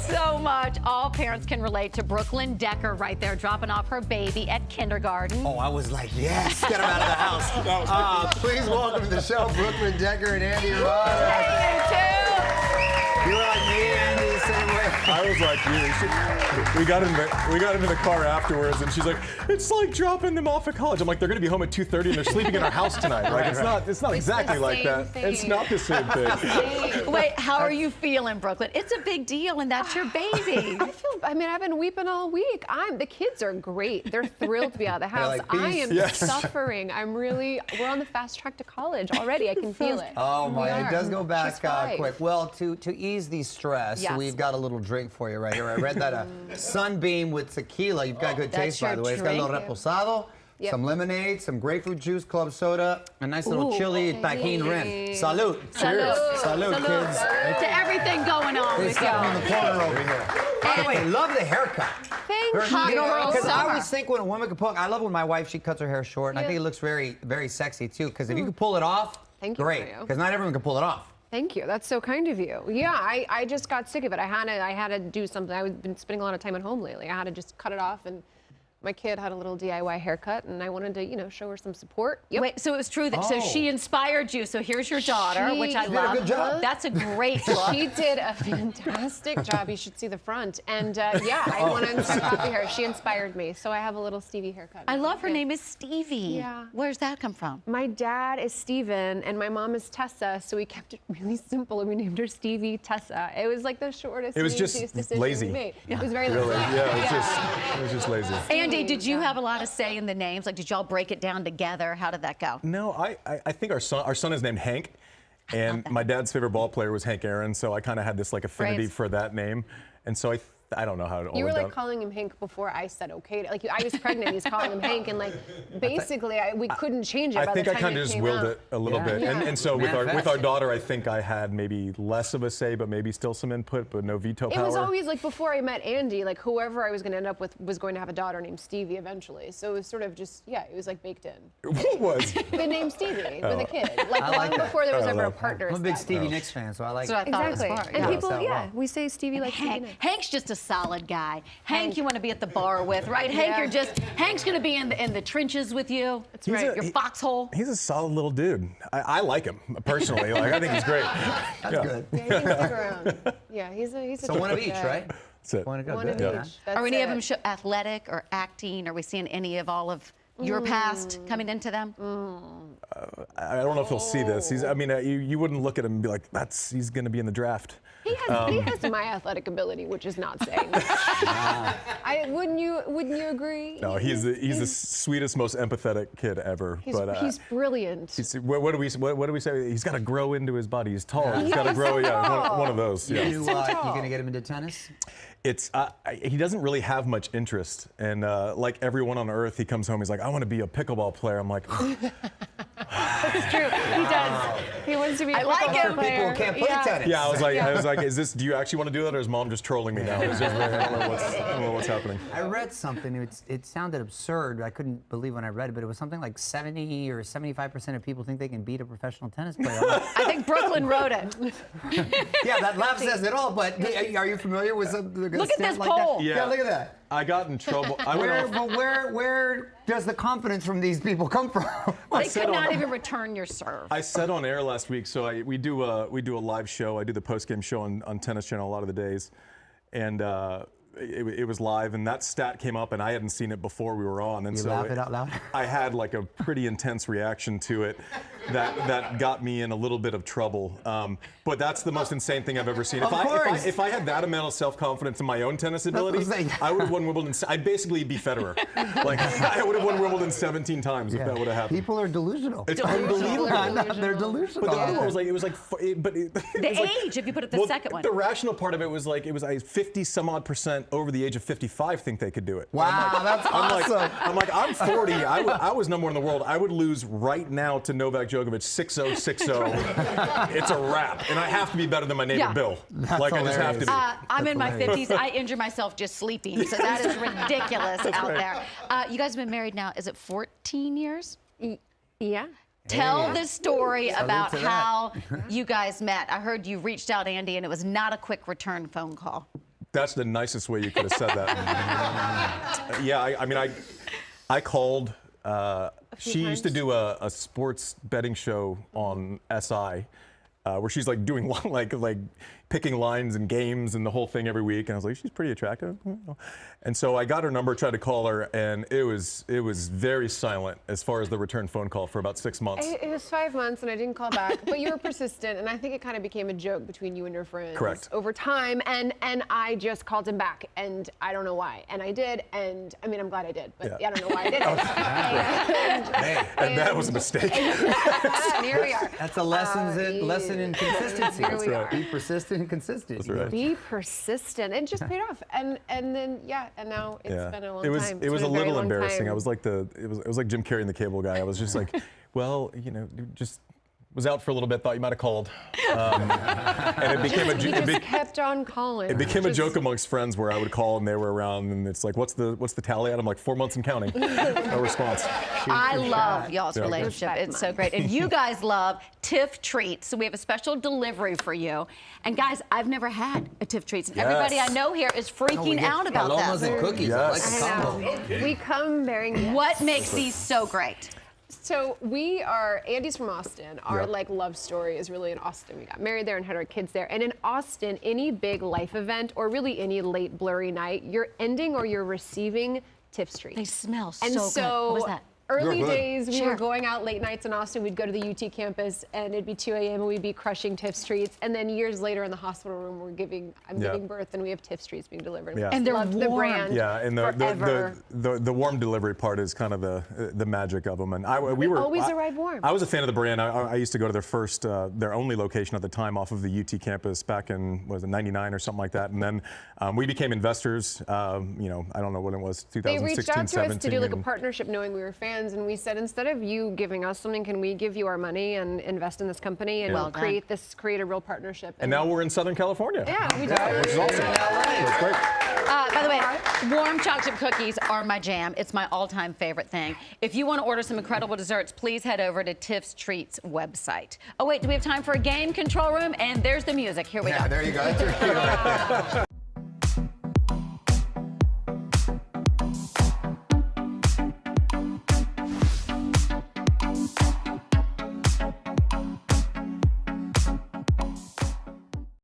so much. All parents can relate to Brooklyn Decker right there, dropping off her baby at kindergarten. Oh, I was like, yes, get him out of the house. Please welcome to the show, Brooklyn Decker and Andy Roddick. Hey, you too. You were like me, Andy, the same way. I was like you. We got into the car afterwards, and she's like, "It's like dropping them off at college." I'm like, "They're going to be home at 2:30, and they're sleeping in our house tonight." Like, it's not exactly like that. thing. It's not the same thing. Wait, how are you feeling, Brooklyn? It's a big deal, and that's your baby. I mean, I've been weeping all week. The kids are great. They're thrilled to be out of the house. like I peace. am suffering. We're on the fast track to college already. I can feel it. Oh my, it does go back She's 5. quick. Well, to ease the stress, Yes. we've got a little drink for you right here. I read that a Sunbeam with tequila. You've got good that's taste, by your the way. It's got a little drink. reposado, Yep. some lemonade, some grapefruit juice, club soda, a nice little Ooh, chili tajin rim. Salud. Salud. Salud, kids. To everything going on They with got me in the you. corner over here. By the way, love the haircut. Thank you. Hot girl Because I summer. always think when a woman can pull, I love when my wife, she cuts her hair short, and I think it looks very, very sexy too. Because if you can pull it off, Thank you, great. Mario. Because not everyone can pull it off. Thank you. That's so kind of you. Yeah, I just got sick of it. I had to do something. I've been spending a lot of time at home lately. I had to just cut it off, and my kid had a little DIY haircut, and I wanted to, show her some support. Yep. Wait, so it was true that so she inspired you. So here's your daughter, She which I did a love. good job. That's a great look. She did a fantastic job. You should see the front. And yeah, I want to copy her. She inspired me. So I have a little Stevie haircut. I love her Yeah. name is Stevie. Yeah. Where's that come from? My dad is Steven, and my mom is Tessa, so we kept it really simple, and we named her Stevie Tessa. It was like the shortest, It was just easiest decision lazy. we made. It was very lazy. Really? Yeah, it was just lazy. Andy, did you have a lot of say in the names? Like, did y'all break it down together? How did that go? No, I think our son is named Hank, and my dad's favorite ball player was Hank Aaron, so I kind of had this like affinity Braves. for that name, and so I don't know how it all You were went like down. calling him Hank before I said okay. Like I was pregnant, he's calling him Hank, and like basically we couldn't change it. I by think the I time kind it of just came willed out. it a little bit, Yeah. and so with our Manifest. daughter, I think I had maybe less of a say, but maybe still some input, but no veto It power. was always like before I met Andy, like whoever I was going to end up with was going to have a daughter named Stevie eventually. So it was sort of just it was like baked in. What was? The name Stevie with a kid, like I long like that. before there was I ever a love that. partner. I'm a big established. Stevie Nicks fan, so I like So I thought it was Exactly. smart. And Yeah. people, So well. we say Stevie like Stevie Hank. Nicks. Hank's just a solid guy. Hank, you want to be at the bar with, right? Hank, Hank's going to be in the trenches with you. That's right. Your foxhole. He's a solid little dude. I like him personally. Like I think he's great. That's good. Yeah, he can stick around. Yeah, he's a So one of terrific each, guy. right? That's it. One of One of good. each. That's Are any of it. them athletic or acting? Are we seeing any of all of your past coming into them? I don't know if he'll see this. You wouldn't look at him and be like, he's going to be in the draft. He has my athletic ability, which is not saying much. Wouldn't you agree? No, he's the sweetest, most empathetic kid ever. He's brilliant. What do we say? He's got to grow into his body. He's tall. He's got to grow. Yeah, one of those. Yeah. You gonna get him into tennis? It's he doesn't really have much interest, and like everyone on earth, he comes home. He's like, I want to be a pickleball player. I'm like, It's true. He does. He wants to be. I like pickleball him. player. People who can't play tennis. yeah. I was like, is this? Do you actually want to do that, or is mom just trolling me now? It's just, I don't know what's happening. I read something. It sounded absurd. I couldn't believe when I read it, but it was something like 70 or 75% of people think they can beat a professional tennis player. I'm like, I think Brooklyn wrote it. yeah, that laugh says it all. But are you familiar with some? Look at this like poll. That? Yeah. Look at that. I got in trouble. I went off. Where does the confidence from these people come from? They could not even return your serve. I said on air last week, so we do a live show. I do the post-game show on Tennis Channel a lot of the days, and it was live, and that stat came up, and I hadn't seen it before we were on, and You so laugh it out loud? I had like a pretty intense reaction to it that got me in a little bit of trouble. But that's the most insane thing I've ever seen. Of course. If I had that amount of self-confidence in my own tennis ability, what I'm saying. I would have won Wimbledon. I'd basically be Federer. Like I would have won Wimbledon 17 times if that would have happened. People are delusional. It's unbelievable. Delusional. They're delusional. But the other one was like, The age, if you put it the second one. The rational part of it was like, 50 some odd % over the age of 55 think they could do it. Wow, that's awesome. I'm 40. I was number one in the world. I would lose right now to Novak Djokovic 6-0, 6-0. It's a wrap. And I have to be better than my neighbor Bill. I just have to be. I'm in my hilarious. 50s. I injure myself just sleeping, so that is ridiculous out there. You guys have been married now, is it 14 years? Yeah. Tell the story about to that. how you guys met. I heard you reached out, Andy, and it was not a quick return phone call. That's the nicest way you could have said that. Yeah, I mean, I called. She used to do a sports betting show on SI, where she's like doing like picking lines and games and the whole thing every week. And I was like, she's pretty attractive. And so I got her number, tried to call her, and it was very silent as far as the return phone call for about 6 months. It was 5 months, and I didn't call back. But you were persistent, and I think it kind of became a joke between you and your friends. Correct. Over time, and I just called him back, and I don't know why. And I did, and I mean, I'm glad I did, but Yeah. I don't know why I did it. And that was a mistake. And here we are. That's a lesson in consistency. Here we are. Be persistent and consistent. That's right. Be persistent. It just paid off, and then and now it's been a long time. It was a been very little long embarrassing. time. I was like it was like Jim Carrey in The Cable Guy. I was just like, well, you know, just was out for a little bit. Thought you might have called, and it became He just kept on calling. It became a joke amongst friends where I would call and they were around, and it's like, what's the tally at? I'm like, 4 months and counting. No response. I love y'all's Yeah. relationship. 5 It's so months. great. And you guys love Tiff Treats. So we have a special delivery for you. And guys, I've never had a Tiff Treats. And everybody I know here is freaking out about Palomas that. and cookies. I like the I combo. know. We come bearing gifts. What makes these so great? So Andy's from Austin. Our love story is really in Austin. We got married there and had our kids there. And in Austin, any big life event or really any late blurry night, you're ending or you're receiving Tiff's Treats. They smell And so good. What was that? Early You're good. days, we Sure. were going out late nights in Austin. We'd go to the UT campus, and it'd be 2 a.m. and we'd be crushing Tiff's Treats. And then years later, in the hospital room, I'm giving birth, and we have Tiff's Treats being delivered. Yeah. And they're Loved the warm. brand. Yeah, and forever. the warm delivery part is kind of the magic of them. And we were always arrive warm. I was a fan of the brand. I used to go to their only location at the time off of the UT campus back in '99 or something like that. And then we became investors. I don't know what it was, 2016, They reached out to 17. us to do like a and- partnership, knowing we were fans, and we said, instead of you giving us something, can we give you our money and invest in this company and Well done. create a real partnership? And now we're in Southern California. yeah, we do. Which is awesome. It's great. By the way, warm chocolate chip cookies are my jam. It's my all-time favorite thing. If you want to order some incredible desserts, please head over to Tiff's Treats website. Oh wait, do we have time for a game, control room? And there's the music. Here we go. Yeah, there you go. That's your cue right there.